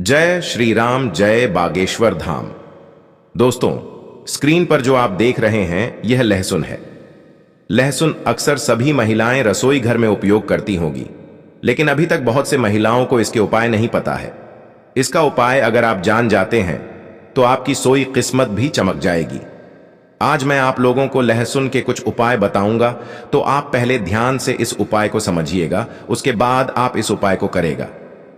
जय श्री राम, जय बागेश्वर धाम। दोस्तों, स्क्रीन पर जो आप देख रहे हैं यह लहसुन है। लहसुन अक्सर सभी महिलाएं रसोई घर में उपयोग करती होंगी, लेकिन अभी तक बहुत से महिलाओं को इसके उपाय नहीं पता है। इसका उपाय अगर आप जान जाते हैं तो आपकी सोई किस्मत भी चमक जाएगी। आज मैं आप लोगों को लहसुन के कुछ उपाय बताऊंगा, तो आप पहले ध्यान से इस उपाय को समझिएगा, उसके बाद आप इस उपाय को करेगा।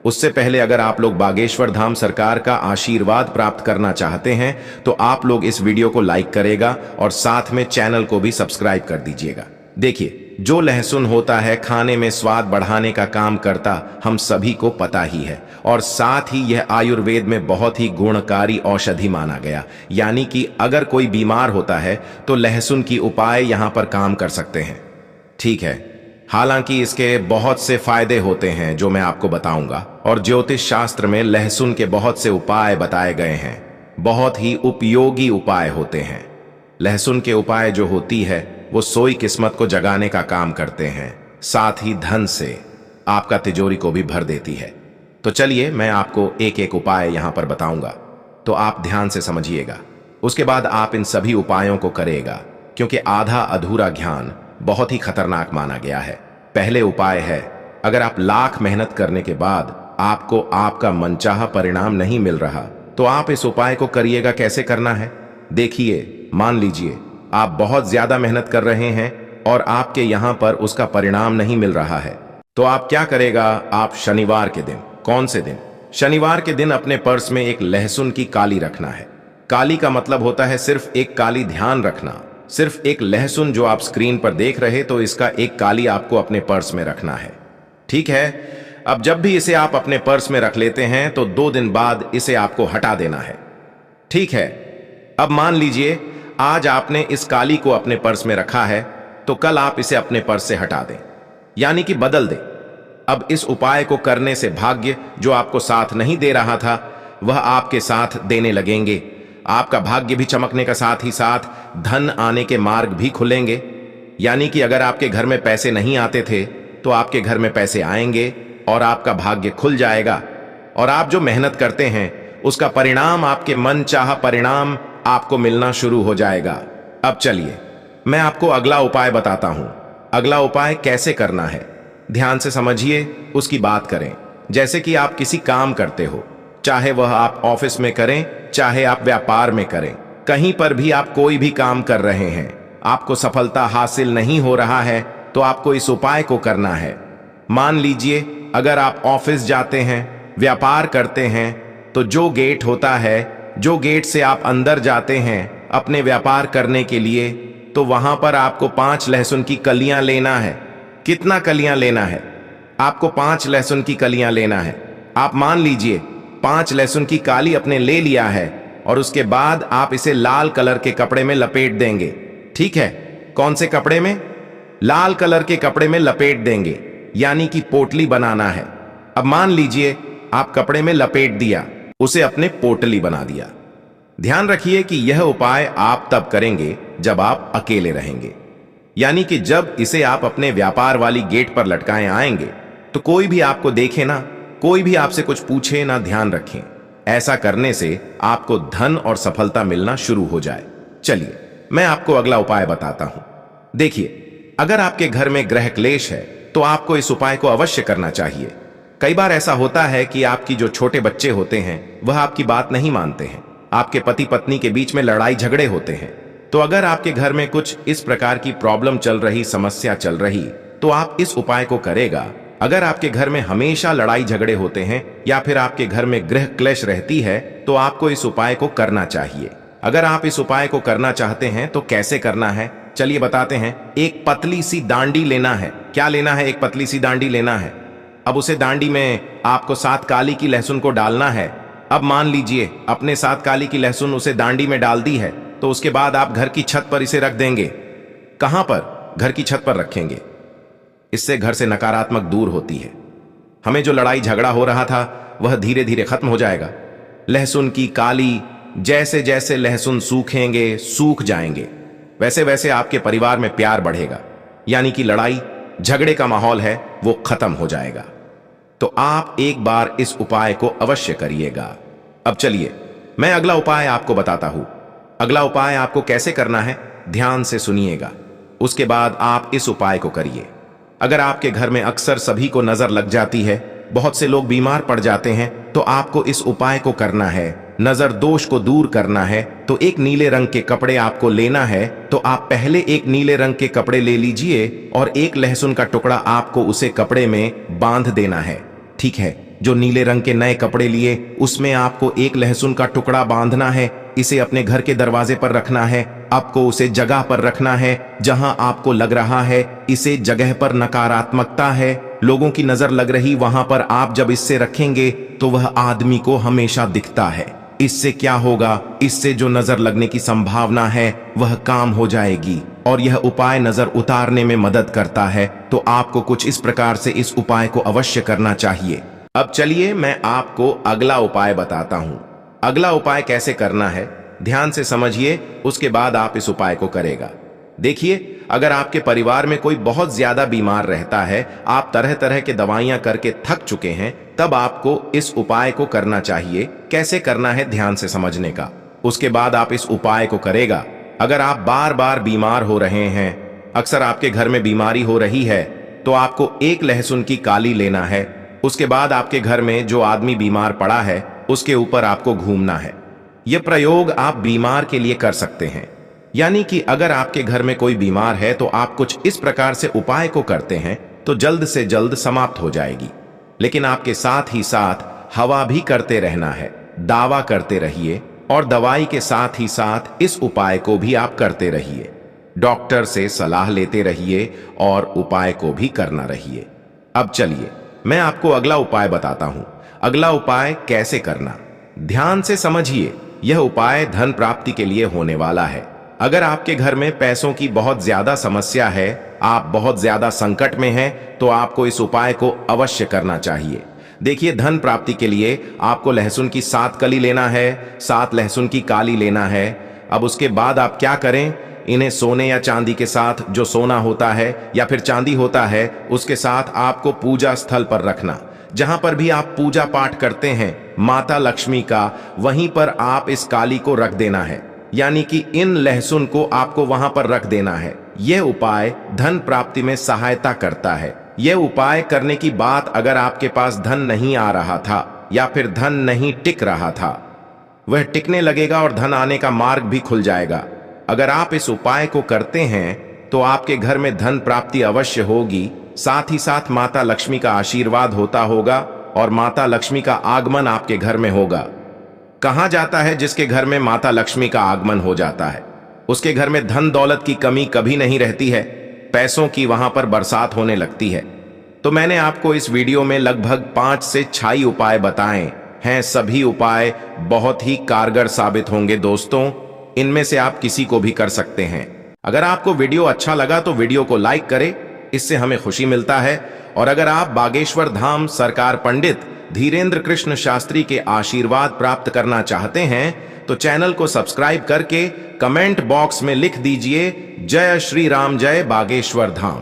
उससे पहले अगर आप लोग बागेश्वर धाम सरकार का आशीर्वाद प्राप्त करना चाहते हैं तो आप लोग इस वीडियो को लाइक करेगा और साथ में चैनल को भी सब्सक्राइब कर दीजिएगा। देखिए, जो लहसुन होता है खाने में स्वाद बढ़ाने का काम करता, हम सभी को पता ही है, और साथ ही यह आयुर्वेद में बहुत ही गुणकारी औषधि माना गया। यानी कि अगर कोई बीमार होता है तो लहसुन की उपाय यहां पर काम कर सकते हैं। ठीक है, हालांकि इसके बहुत से फायदे होते हैं जो मैं आपको बताऊंगा, और ज्योतिष शास्त्र में लहसुन के बहुत से उपाय बताए गए हैं। बहुत ही उपयोगी उपाय होते हैं। लहसुन के उपाय जो होती है वो सोई किस्मत को जगाने का काम करते हैं, साथ ही धन से आपका तिजोरी को भी भर देती है। तो चलिए मैं आपको एक एक उपाय यहां पर बताऊंगा, तो आप ध्यान से समझिएगा। उसके बाद आप इन सभी उपायों को करेगा, क्योंकि आधा अधूरा ज्ञान बहुत ही खतरनाक माना गया है। पहले उपाय है, अगर आप लाख मेहनत करने के बाद आपको आपका मनचाहा परिणाम नहीं मिल रहा तो आप इस उपाय को करिएगा। कैसे करना है देखिए। मान लीजिए आप बहुत ज्यादा मेहनत कर रहे हैं और आपके यहां पर उसका परिणाम नहीं मिल रहा है, तो आप क्या करेगा। आप शनिवार के दिन, कौन से दिन, शनिवार के दिन अपने पर्स में एक लहसुन की काली रखना है। काली का मतलब होता है सिर्फ एक काली, ध्यान रखना, सिर्फ एक लहसुन जो आप स्क्रीन पर देख रहे, तो इसका एक काली आपको अपने पर्स में रखना है। ठीक है, अब जब भी इसे आप अपने पर्स में रख लेते हैं तो 2 दिन बाद इसे आपको हटा देना है। ठीक है, अब मान लीजिए आज आपने इस काली को अपने पर्स में रखा है, तो कल आप इसे अपने पर्स से हटा दें, यानी कि बदल दें। अब इस उपाय को करने से भाग्य जो आपको साथ नहीं दे रहा था वह आपके साथ देने लगेंगे। आपका भाग्य भी चमकने का साथ ही साथ धन आने के मार्ग भी खुलेंगे। यानी कि अगर आपके घर में पैसे नहीं आते थे तो आपके घर में पैसे आएंगे और आपका भाग्य खुल जाएगा, और आप जो मेहनत करते हैं उसका परिणाम, आपके मन चाहा परिणाम आपको मिलना शुरू हो जाएगा। अब चलिए मैं आपको अगला उपाय बताता हूं। अगला उपाय कैसे करना है ध्यान से समझिए, उसकी बात करें। जैसे कि आप किसी काम करते हो, चाहे वह आप ऑफिस में करें, चाहे आप व्यापार में करें, कहीं पर भी आप कोई भी काम कर रहे हैं, आपको सफलता हासिल नहीं हो रहा है तो आपको इस उपाय को करना है। मान लीजिए अगर आप ऑफिस जाते हैं, व्यापार करते हैं, तो जो गेट होता है, जो गेट से आप अंदर जाते हैं अपने व्यापार करने के लिए, तो वहां पर आपको 5 लहसुन की कलियां लेना है। कितना कलियां लेना है? आपको 5 लहसुन की कलियां लेना है। आप मान लीजिए 5 लहसुन की काली अपने ले लिया है, और उसके बाद आप इसे लाल कलर के कपड़े में लपेट देंगे। ठीक है, कौन से कपड़े में? लाल कलर के कपड़े में लपेट देंगे, यानी कि पोटली बनाना है। अब मान लीजिए आप कपड़े में लपेट दिया, उसे अपने पोटली बना दिया। ध्यान रखिए कि यह उपाय आप तब करेंगे जब आप अकेले रहेंगे, यानी कि जब इसे आप अपने व्यापार वाली गेट पर लटकाएं आएंगे तो कोई भी आपको देखे ना, कोई भी आपसे कुछ पूछे ना। ध्यान रखें, ऐसा करने से आपको धन और सफलता मिलना शुरू हो जाए। चलिए मैं आपको अगला उपाय बताता हूं। देखिए, अगर आपके घर में ग्रह क्लेश है तो आपको इस उपाय को अवश्य करना चाहिए। कई बार ऐसा होता है कि आपकी जो छोटे बच्चे होते हैं वह आपकी बात नहीं मानते हैं, आपके पति पत्नी के बीच में लड़ाई झगड़े होते हैं। तो अगर आपके घर में कुछ इस प्रकार की प्रॉब्लम चल रही, समस्या चल रही, तो आप इस उपाय को करेगा। अगर आपके घर में हमेशा लड़ाई झगड़े होते हैं या फिर आपके घर में गृह क्लेश रहती है, तो आपको इस उपाय को करना चाहिए। अगर आप इस उपाय को करना चाहते हैं तो कैसे करना है चलिए बताते हैं। एक पतली सी डांडी लेना है। क्या लेना है? एक पतली सी डांडी लेना है। अब उसे डांडी में आपको 7 काली की लहसुन को डालना है। अब मान लीजिए अपने 7 काली की लहसुन उसे डांडी में डाल दी है, तो उसके बाद आप घर की छत पर इसे रख देंगे। कहां पर? घर की छत पर रखेंगे। इससे घर से नकारात्मक दूर होती है। हमें जो लड़ाई झगड़ा हो रहा था वह धीरे धीरे खत्म हो जाएगा। लहसुन की काली, जैसे जैसे लहसुन सूखेंगे, सूख जाएंगे, वैसे वैसे आपके परिवार में प्यार बढ़ेगा, यानी कि लड़ाई झगड़े का माहौल है वो खत्म हो जाएगा। तो आप एक बार इस उपाय को अवश्य करिएगा। अब चलिए मैं अगला उपाय आपको बताता हूं। अगला उपाय आपको कैसे करना है, ध्यान से सुनिएगा। उसके बाद आप इस उपाय को करिए। अगर आपके घर में अक्सर सभी को नजर लग जाती है, बहुत से लोग बीमार पड़ जाते हैं, तो आपको इस उपाय को करना है। नजर दोष को दूर करना है तो एक नीले रंग के कपड़े आपको लेना है। तो आप पहले एक नीले रंग के कपड़े ले लीजिए और एक लहसुन का टुकड़ा आपको उसे कपड़े में बांध देना है। ठीक है, जो नीले रंग के नए कपड़े लिए उसमें आपको एक लहसुन का टुकड़ा बांधना है। इसे अपने घर के दरवाजे पर रखना है। आपको उसे जगह पर रखना है जहां आपको लग रहा है इसे जगह पर नकारात्मकता है, लोगों की नजर लग रही, वहां पर आप जब इससे रखेंगे तो वह आदमी को हमेशा दिखता है। इससे क्या होगा, इससे जो नजर लगने की संभावना है वह काम हो जाएगी और यह उपाय नजर उतारने में मदद करता है। तो आपको कुछ इस प्रकार से इस उपाय को अवश्य करना चाहिए। अब चलिए मैं आपको अगला उपाय बताता हूं। अगला उपाय कैसे करना है ध्यान से समझिए, उसके बाद आप इस उपाय को करेगा। देखिए, अगर आपके परिवार में कोई बहुत ज्यादा बीमार रहता है, आप तरह तरह के दवाइयां करके थक चुके हैं, तब आपको इस उपाय को करना चाहिए। कैसे करना है ध्यान से समझने का। उसके बाद आप इस उपाय को करेगा। अगर आप बार बार बीमार हो रहे हैं, अक्सर आपके घर में बीमारी हो रही है, तो आपको एक लहसुन की काली लेना है। उसके बाद आपके घर में जो आदमी बीमार पड़ा है उसके ऊपर आपको घूमना है। यह प्रयोग आप बीमार के लिए कर सकते हैं। यानी कि अगर आपके घर में कोई बीमार है तो आप कुछ इस प्रकार से उपाय को करते हैं तो जल्द से जल्द समाप्त हो जाएगी। लेकिन आपके साथ ही साथ हवा भी करते रहना है, दावा करते रहिए और दवाई के साथ ही साथ इस उपाय को भी आप करते रहिए। डॉक्टर से सलाह लेते रहिए और उपाय को भी करना रहिए। अब चलिए मैं आपको अगला उपाय बताता हूं। अगला उपाय कैसे करना, ध्यान से समझिए। यह उपाय धन प्राप्ति के लिए होने वाला है। अगर आपके घर में पैसों की बहुत ज्यादा समस्या है, आप बहुत ज्यादा संकट में हैं, तो आपको इस उपाय को अवश्य करना चाहिए। देखिए, धन प्राप्ति के लिए आपको लहसुन की 7 कली लेना है, 7 लहसुन की काली लेना है। अब उसके बाद आप क्या करें, इन्हें सोने या चांदी के साथ, जो सोना होता है या फिर चांदी होता है, उसके साथ आपको पूजा स्थल पर रखना। जहां पर भी आप पूजा पाठ करते हैं माता लक्ष्मी का, वहीं पर आप इस काली को रख देना है। यानी कि इन लहसुन को आपको वहां पर रख देना है। यह उपाय धन प्राप्ति में सहायता करता है। यह उपाय करने की बात अगर आपके पास धन नहीं आ रहा था या फिर धन नहीं टिक रहा था, वह टिकने लगेगा और धन आने का मार्ग भी खुल जाएगा। अगर आप इस उपाय को करते हैं तो आपके घर में धन प्राप्ति अवश्य होगी। साथ ही साथ माता लक्ष्मी का आशीर्वाद होता होगा और माता लक्ष्मी का आगमन आपके घर में होगा। कहा जाता है जिसके घर में माता लक्ष्मी का आगमन हो जाता है उसके घर में धन दौलत की कमी कभी नहीं रहती है, पैसों की वहां पर बरसात होने लगती है। तो मैंने आपको इस वीडियो में लगभग 5 से 6 उपाय बताए हैं। सभी उपाय बहुत ही कारगर साबित होंगे दोस्तों। इनमें से आप किसी को भी कर सकते हैं। अगर आपको वीडियो अच्छा लगा तो वीडियो को लाइक करें, इससे हमें खुशी मिलता है। और अगर आप बागेश्वर धाम सरकार पंडित धीरेन्द्र कृष्ण शास्त्री के आशीर्वाद प्राप्त करना चाहते हैं तो चैनल को सब्सक्राइब करके कमेंट बॉक्स में लिख दीजिए, जय श्री राम, जय बागेश्वर धाम।